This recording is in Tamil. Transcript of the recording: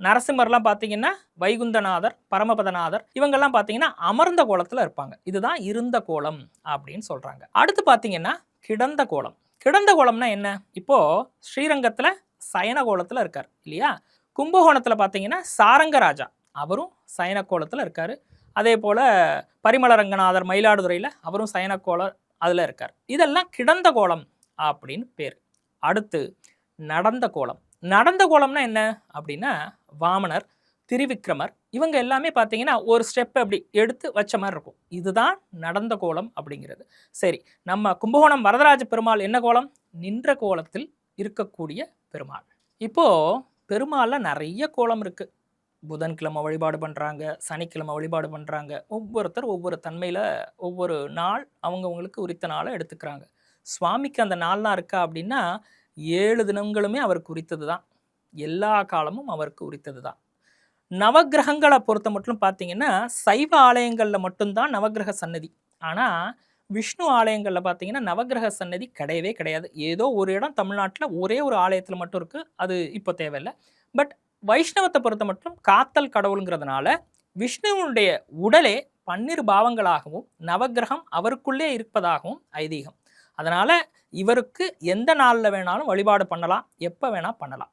நரசிம்மர்லாம் பார்த்தீங்கன்னா வைகுந்தநாதர், பரமபதநாதர் இவங்கெல்லாம் பார்த்தீங்கன்னா அமர்ந்த கோலத்தில் இருப்பாங்க. இதுதான் இருந்த கோலம் அப்படின்னு சொல்றாங்க. அடுத்து பார்த்தீங்கன்னா கிடந்த கோலம். கிடந்த கோலம்னா என்ன? இப்போ ஸ்ரீரங்கத்தில் சயன கோலத்தில் இருக்கார் இல்லையா? கும்பகோணத்தில் பார்த்தீங்கன்னா சாரங்கராஜா அவரும் சயன கோலத்தில் இருக்காரு. அதே போல பரிமளரங்கநாதர் மயிலாடுதுறையில் அவரும் சயன கோலம் அதில் இருக்கார். இதெல்லாம் கிடந்த கோலம் அப்படின்னு பேர். அடுத்து நடந்த கோலம். நடந்த கோலம்னா என்ன அப்படின்னா வாமனர், திரிவிக்ரமர் இவங்க எல்லாமே பார்த்தீங்கன்னா ஒரு ஸ்டெப் அப்படி எடுத்து வச்ச மாதிரி இருக்கும். இதுதான் நடந்த கோலம் அப்படிங்கிறது. சரி, நம்ம கும்பகோணம் வரதராஜ பெருமாள் என்ன கோலம்? நின்ற கோலத்தில் இருக்கக்கூடிய பெருமாள். இப்போ பெருமாள்ல நிறைய கோலம் இருக்கு. புதன்கிழமை வழிபாடு பண்ணுறாங்க, சனிக்கிழமை வழிபாடு பண்ணுறாங்க. ஒவ்வொருத்தர் ஒவ்வொரு தன்மையில் ஒவ்வொரு நாள் அவங்கவுங்களுக்கு உரித்த நாளை எடுத்துக்கிறாங்க. சுவாமிக்கு அந்த நாள்லாம் இருக்கா அப்படின்னா 7 தினங்களுமே அவருக்கு உரித்தது தான். எல்லா காலமும் அவருக்கு உரித்தது தான். நவக்கிரகங்களை பொறுத்த மட்டும் பார்த்தீங்கன்னா சைவ ஆலயங்களில் மட்டும்தான் நவக்கிரக சன்னதி. ஆனால் விஷ்ணு ஆலயங்களில் பார்த்தீங்கன்னா நவக்கிரக சன்னதி கிடையவே கிடையாது. ஏதோ ஒரு இடம் தமிழ்நாட்டில் ஒரே ஒரு ஆலயத்தில் மட்டும் இருக்குது. அது இப்போ தேவையில்லை. பட் வைஷ்ணவத்தை பொறுத்த மட்டும் காத்தல் கடவுளுங்கிறதுனால விஷ்ணுவனுடைய உடலே 12 பாவங்களாகவும் நவக்கிரகம் அவருக்குள்ளே இருப்பதாகவும் ஐதீகம். அதனால் இவருக்கு எந்த நாளில் வேணாலும் வழிபாடு பண்ணலாம், எப்போ வேணால் பண்ணலாம்.